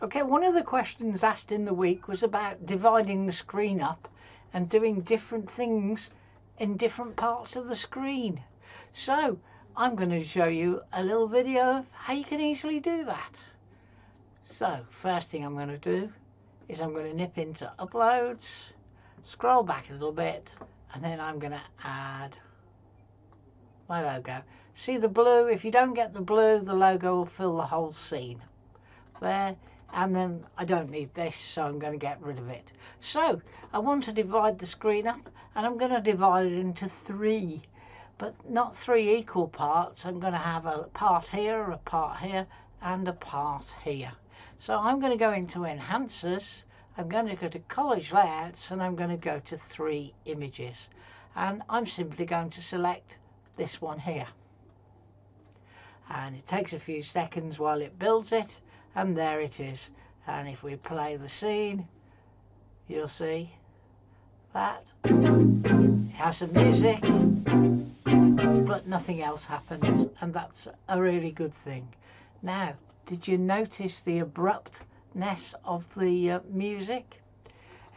Okay, one of the questions asked in the week was about dividing the screen up and doing different things in different parts of the screen. So I'm going to show you a little video of how you can easily do that. So first thing I'm going to do is I'm going to nip into uploads, scroll back a little bit, and then I'm going to add my logo. See the blue? If you don't get the blue, the logo will fill the whole scene. There, and then I don't need this, so I'm going to get rid of it. So I want to divide the screen up, and I'm going to divide it into 3, but not 3 equal parts. I'm going to have a part here, a part here, and a part here. So I'm going to go into enhancers, I'm going to go to college layouts, and I'm going to go to 3 images, and I'm simply going to select this one here, and it takes a few seconds while it builds it, and there it is. And if we play the scene, you'll see that it has some music, but nothing else happens, and that's a really good thing. Now, did you notice the abruptness of the music?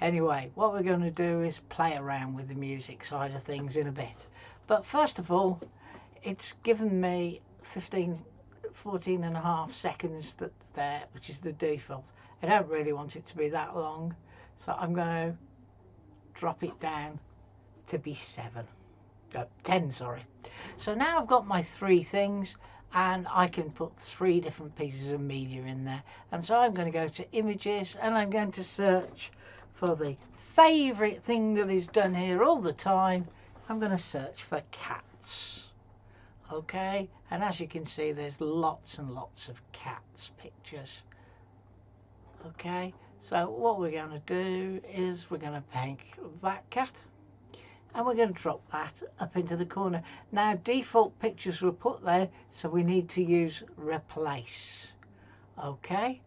Anyway, what we're going to do is play around with the music side of things in a bit. But first of all, it's given me 14.5 seconds that's there, which is the default. I don't really want it to be that long, so I'm going to drop it down to be 10, sorry. So now I've got my 3 things, and I can put 3 different pieces of media in there. And so I'm going to go to images, and I'm going to search for the favorite thing that is done here all the time. I'm going to search for cats. Okay, and as you can see, there's lots and lots of cats pictures. Okay, so what we're going to do is we're going to pick that cat, and we're going to drop that up into the corner. Now, default pictures were put there, so we need to use replace. Okay,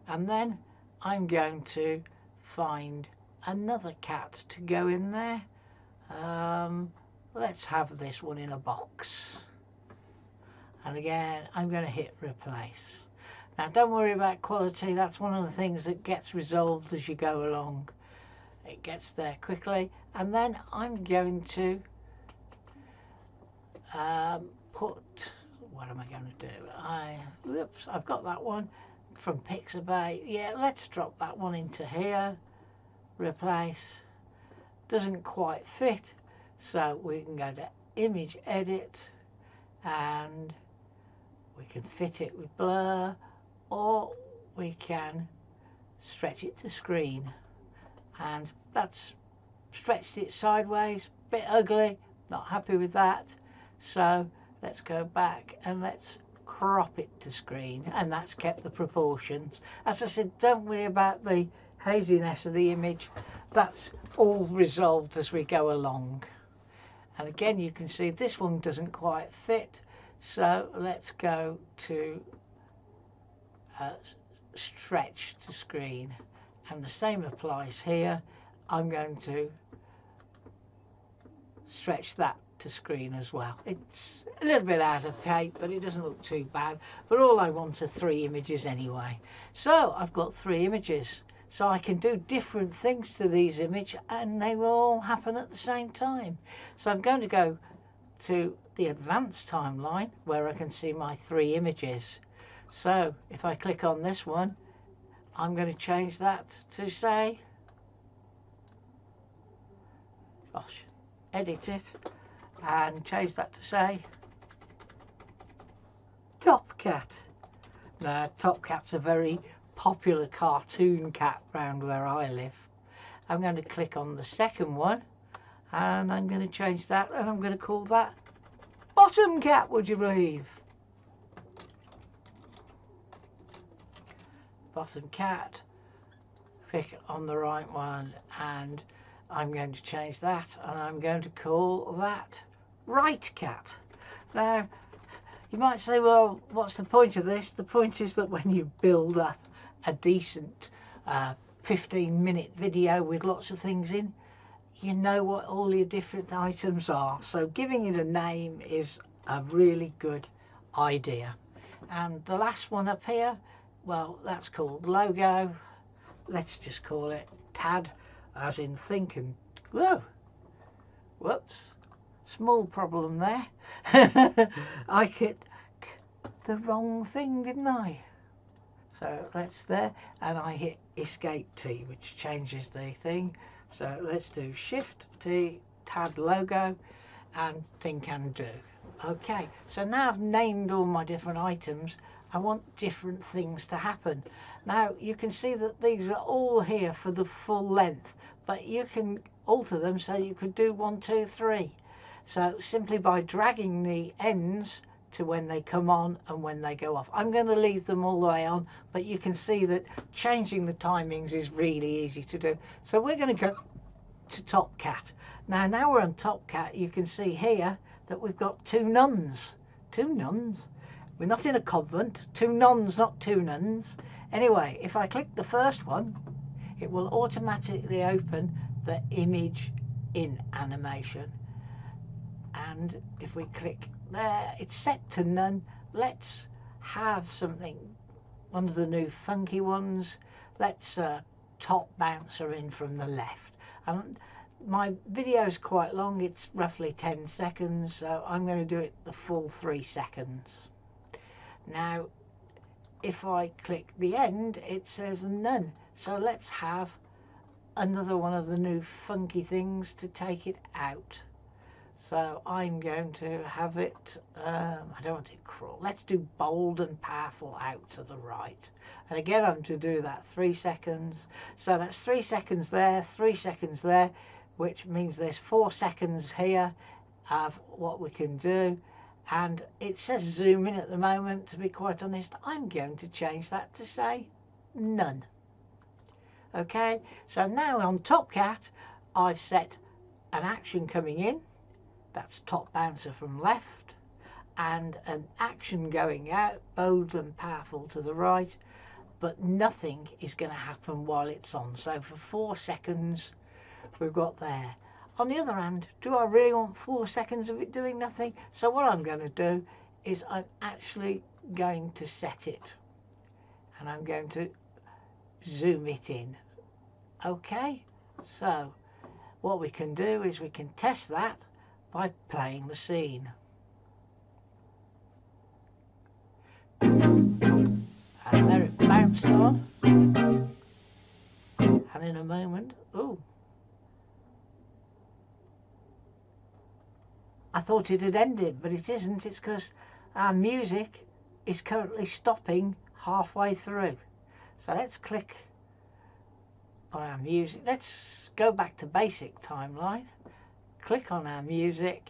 and then I'm going to find another cat to go in there. Let's have this one in a box. And again, I'm going to hit replace. Now, don't worry about quality. That's one of the things that gets resolved as you go along. It gets there quickly. And then I'm going to put, what am I going to do? Whoops, I've got that one from Pixabay. Yeah, let's drop that one into here. Replace. Doesn't quite fit. So we can go to image edit, and we can fit it with blur, or we can stretch it to screen, and that's stretched it sideways, bit ugly, not happy with that. So let's go back and let's crop it to screen, and that's kept the proportions. As I said, don't worry about the haziness of the image, that's all resolved as we go along. And again, you can see this one doesn't quite fit, so let's go to stretch to screen, and the same applies here. I'm going to stretch that to screen as well. It's a little bit out of shape, but it doesn't look too bad. But all I want are 3 images anyway. So I've got 3 images, so I can do different things to these images, and they will all happen at the same time. So I'm going to go to the advanced timeline where I can see my 3 images. So if I click on this one, I'm going to change that to, say, edit it and change that to, say, Top Cat. Now, Top Cat's a very popular cartoon cat round where I live. I'm going to click on the second one, and I'm going to change that, and I'm going to call that Bottom Cat, would you believe? Bottom Cat. Click on the right one, and I'm going to change that, and I'm going to call that Right Cat. Now, you might say, well, what's the point of this? The point is that when you build up a decent 15-minute video with lots of things in, you know what all your different items are. So giving it a name is a really good idea. And the last one up here well, that's called logo. Let's just call it TAD, as in think and, whoa, whoops, small problem there. I hit the wrong thing, didn't I? So let's there, and I hit Escape T, which changes the thing. So let's do Shift T, TAD logo, and think and do. Okay, so now I've named all my different items. I want different things to happen. Now you can see that these are all here for the full length, but you can alter them so you could do 1, 2, 3. So simply by dragging the ends to when they come on and when they go off. I'm going to leave them all the way on, but you can see that changing the timings is really easy to do. So we're going to go to Top Cat. Now we're on Top Cat, you can see here that we've got 2 nuns. 2 nuns? We're not in a convent. 2 nuns, not 2 nuns. Anyway, if I click the first one, it will automatically open the image in animation. And if we click there, it's set to none. Let's have something, one of the new funky ones. Let's top bouncer in from the left. And my video is quite long, it's roughly 10 seconds, so I'm going to do it the full 3 seconds. Now if I click the end, it says none. So let's have another one of the new funky things to take it out. So I'm going to have it, I don't want it crawl. Let's do bold and powerful out to the right. And again, I'm to do that 3 seconds. So that's 3 seconds there, 3 seconds there, which means there's 4 seconds here of what we can do. And it says zoom in at the moment. To be quite honest, I'm going to change that to say none. Okay, so now on Top Cat, I've set an action coming in. That's top bouncer from left, and an action going out, bold and powerful to the right, but nothing is going to happen while it's on. So for 4 seconds we've got there. On the other hand, do I really want 4 seconds of it doing nothing? So what I'm going to do is I'm actually going to set it, and I'm going to zoom it in. Okay, so what we can do is we can test that by playing the scene. And there it bounced on. And in a moment, ooh, I thought it had ended, but it isn't. It's because our music is currently stopping halfway through. So let's click on our music. Let's go back to basic timeline. Click on our music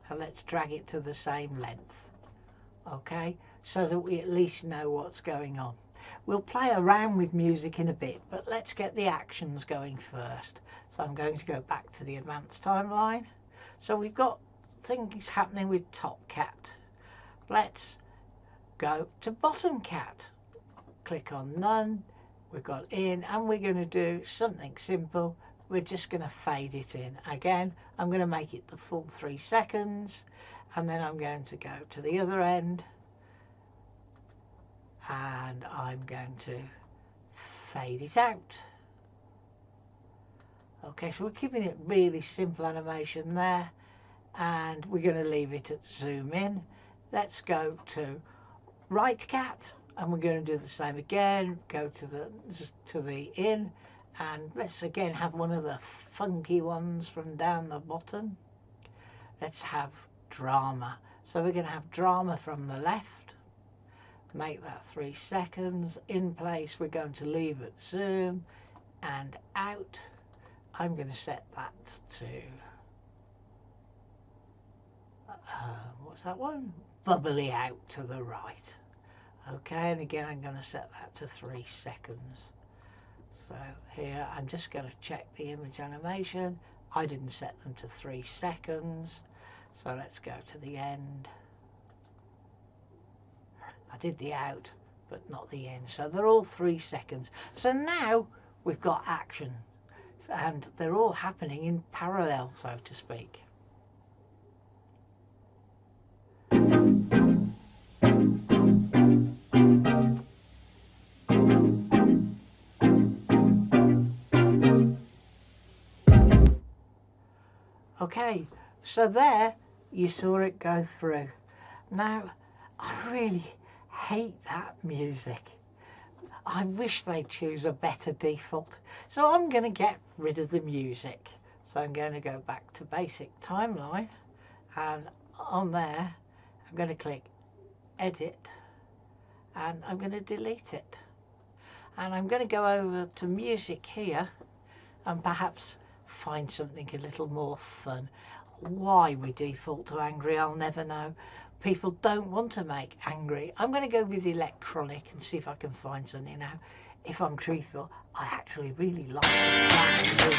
and let's drag it to the same length. Okay, so that we at least know what's going on. We'll play around with music in a bit, but let's get the actions going first. So I'm going to go back to the advanced timeline. So we've got things happening with Top Cat. Let's go to Bottom Cat. Click on none. We've got in, and we're going to do something simple. We're just going to fade it in. Again, I'm going to make it the full 3 seconds, and then I'm going to go to the other end, and I'm going to fade it out. Okay, so we're keeping it really simple animation there, and we're going to leave it at zoom in. Let's go to Right Cat, and we're going to do the same again. Go to the in, and let's again have one of the funky ones from down the bottom. Let's have drama. So we're going to have drama from the left. Make that 3 seconds. In place, we're going to leave it zoom and out. I'm going to set that to, what's that one? Bubbly out to the right. Okay, and again I'm going to set that to 3 seconds. So here I'm just going to check the image animation. I didn't set them to 3 seconds. So let's go to the end. I did the out, but not the end. So they're all 3 seconds. So now we've got action. And they're all happening in parallel, so to speak. Okay, so there you saw it go through. Now, I really hate that music. I wish they'd choose a better default. So I'm going to get rid of the music. So I'm going to go back to basic timeline, and on there I'm going to click edit, and I'm going to delete it. And I'm going to go over to music here and perhaps find something a little more fun. Why we default to angry, I'll never know. People don't want to make angry. I'm going to go with electronic and see if I can find something now. If I'm truthful, I actually really like this black music.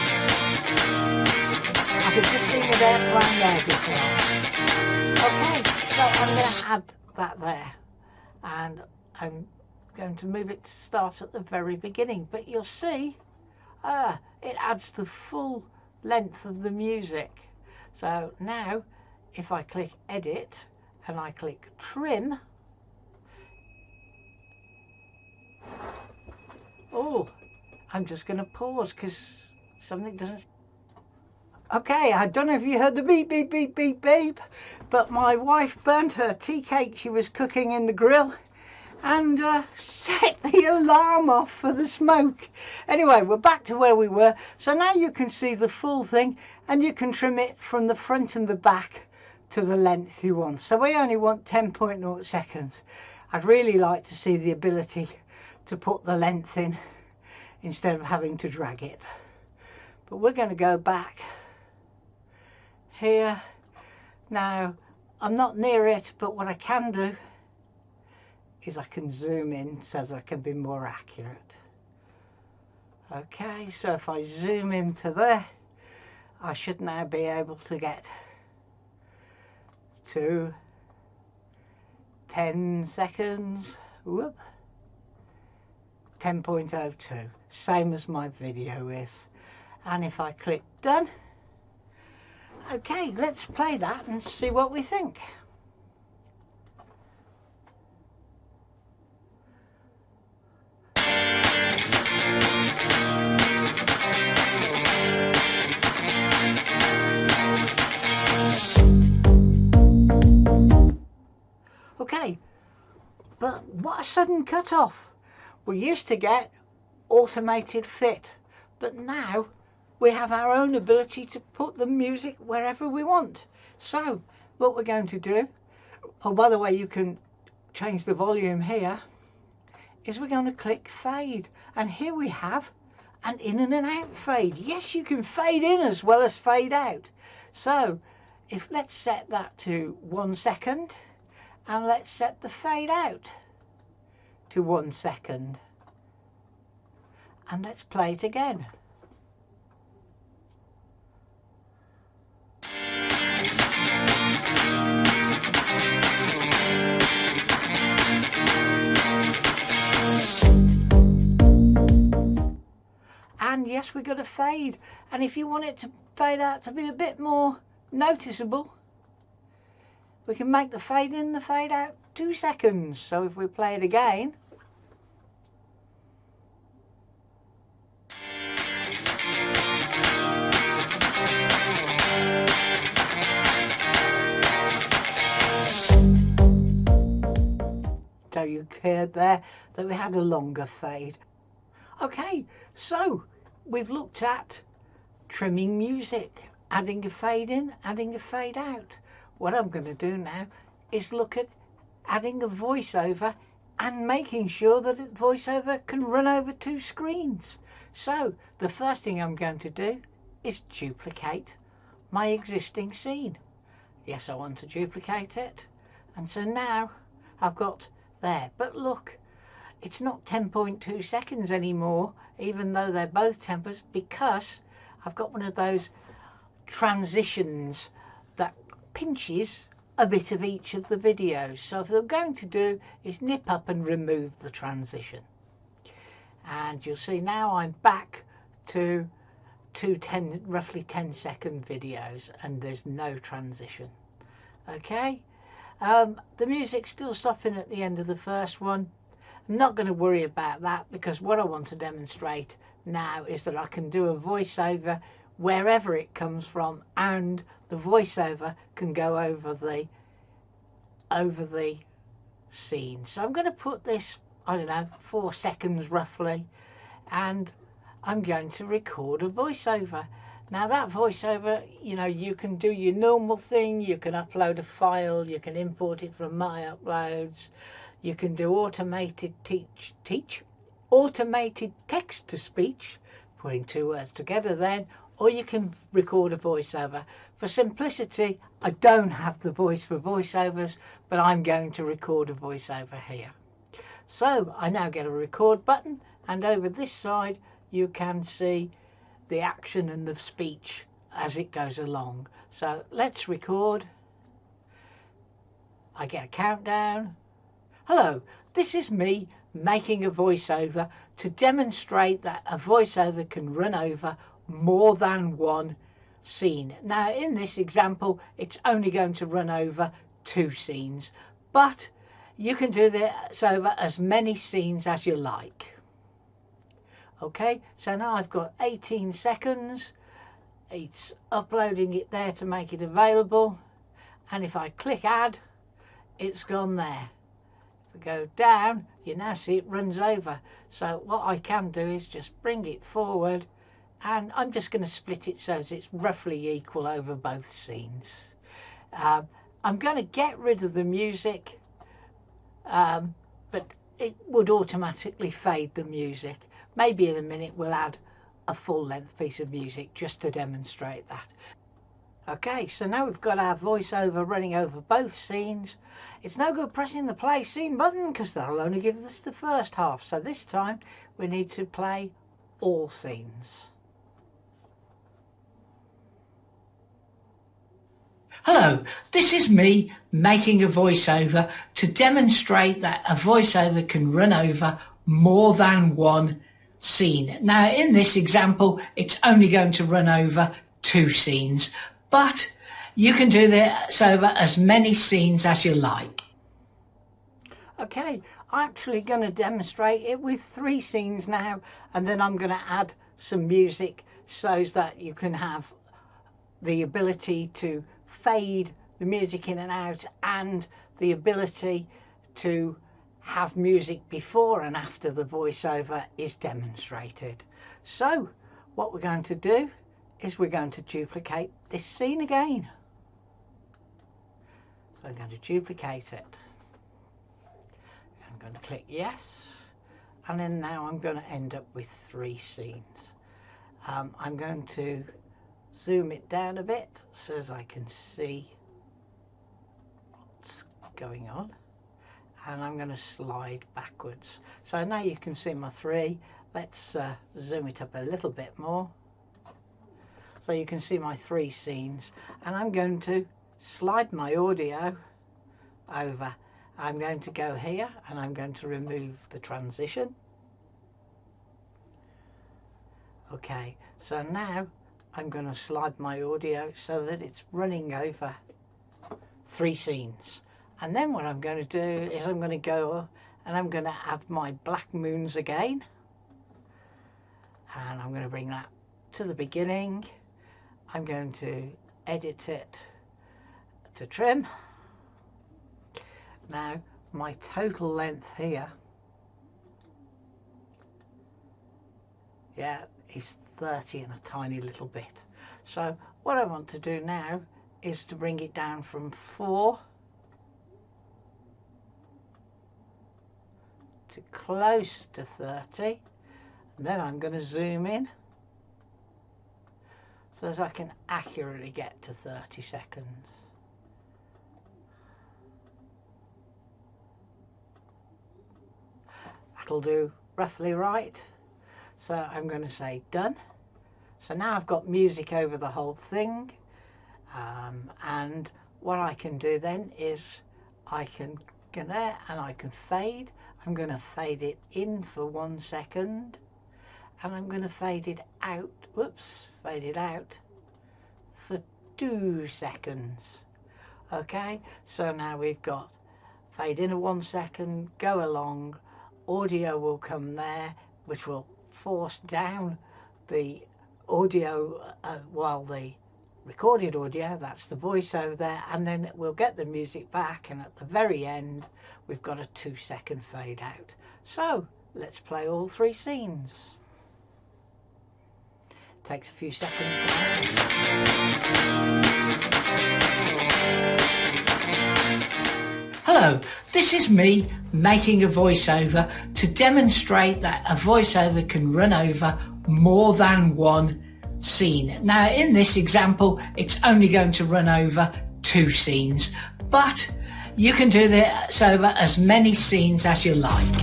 I can just see me there playing air guitar. Okay, so I'm going to add that there, and I'm going to move it to start at the very beginning. But you'll see, it adds the full length of the music. So now, if I click edit and I click trim, oh, I'm just going to pause because something doesn't. Okay, I don't know if you heard the beep, beep, beep, beep, beep, but my wife burnt her tea cake she was cooking in the grill and set the alarm off for the smoke. Anyway, we're back to where we were. So now you can see the full thing, and you can trim it from the front and the back to the length you want. So we only want 10.0 seconds. I'd really like to see the ability to put the length in instead of having to drag it. But we're going to go back here. Now, I'm not near it, but what I can do is I can zoom in so that I can be more accurate. Okay, so if I zoom into there, I should now be able to get to 10 seconds. Whoop. 10.02, same as my video is. And if I click done, okay, let's play that and see what we think. Okay, but what a sudden cut off. We used to get automated fit, but now we have our own ability to put the music wherever we want. So what we're going to do, oh, by the way, you can change the volume here, is we're going to click fade, and here we have an in and an out fade. Yes, you can fade in as well as fade out. So if let's set that to 1 second, and let's set the fade out to 1 second, and let's play it again. And yes, we've got a fade, and if you want it to fade out to be a bit more noticeable, we can make the fade in, the fade out 2 seconds. So if we play it again, so you heard there that we had a longer fade. Okay, so we've looked at trimming music, adding a fade in, adding a fade out. What I'm going to do now is look at adding a voiceover and making sure that the voiceover can run over 2 screens. So the first thing I'm going to do is duplicate my existing scene. Yes, I want to duplicate it, and so now I've got there. But look, it's not 10.2 seconds anymore, even though they're both tempers, because I've got one of those transitions that pinches a bit of each of the videos. So what I'm going to do is nip up and remove the transition, and you'll see now I'm back to roughly 10-second videos, and there's no transition. Okay, the music's still stopping at the end of the first one. I'm not going to worry about that, because what I want to demonstrate now is that I can do a voiceover wherever it comes from, and the voiceover can go over the scene. So I'm going to put this, I don't know, 4 seconds roughly, and I'm going to record a voiceover. Now that voiceover, you know, you can do your normal thing. You can upload a file, you can import it from My Uploads, you can do automated automated text to speech, putting 2 words together then, or you can record a voiceover. For simplicity, I don't have the voice for voiceovers, but I'm going to record a voiceover here. So I now get a record button, and over this side you can see the action and the speech as it goes along. So let's record. I get a countdown. Hello, this is me making a voiceover to demonstrate that a voiceover can run over more than one scene. Now in this example it's only going to run over 2 scenes, but you can do this over as many scenes as you like. Okay, so now I've got 18 seconds. It's uploading it there to make it available, and if I click add, it's gone there. If we go down, you now see it runs over. So what I can do is just bring it forward, and I'm just going to split it so it's roughly equal over both scenes. I'm going to get rid of the music, but it would automatically fade the music. Maybe in a minute we'll add a full-length piece of music just to demonstrate that. Okay, so now we've got our voiceover running over both scenes. It's no good pressing the play scene button because that'll only give us the first half. So this time we need to play all scenes. Hello, this is me making a voiceover to demonstrate that a voiceover can run over more than one scene. Now in this example it's only going to run over 2 scenes, but you can do this over as many scenes as you like. Okay, I'm actually going to demonstrate it with 3 scenes now, and then I'm going to add some music so that you can have the ability to fade the music in and out, and the ability to have music before and after the voiceover is demonstrated. So what we're going to do is we're going to duplicate this scene again. So I'm going to duplicate it. I'm going to click yes, and then now I'm going to end up with 3 scenes. I'm going to zoom it down a bit so as I can see what's going on, and I'm going to slide backwards. So now you can see my 3. Let's zoom it up a little bit more so you can see my 3 scenes, and I'm going to slide my audio over. I'm going to go here and I'm going to remove the transition. Okay, so now I'm going to slide my audio so that it's running over 3 scenes. And then what I'm going to do is I'm going to go and I'm going to add my black moons again, and I'm going to bring that to the beginning. I'm going to edit it to trim. Now my total length here, is 30 and a tiny little bit. So what I want to do now is to bring it down from 4 to close to 30, and then I'm going to zoom in so as I can accurately get to 30 seconds. That'll do roughly right. So I'm going to say done. So now I've got music over the whole thing, and what I can do then is I can go there and I can fade. I'm going to fade it in for 1 second, and I'm going to fade it out, fade it out for 2 seconds. Okay, so now we've got fade in at 1 second, go along, audio will come there, which will force down the audio while the recorded audio, that's the voiceover there, and then we'll get the music back, and at the very end we've got a 2-second fade out. So let's play all 3 scenes. Takes a few seconds now. Hello, this is me making a voiceover to demonstrate that a voiceover can run over more than one scene. Now in this example it's only going to run over 2 scenes, but you can do this over as many scenes as you like.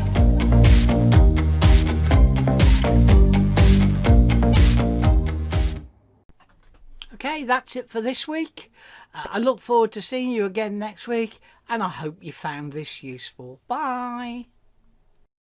Okay, that's it for this week. I look forward to seeing you again next week, and I hope you found this useful. Bye.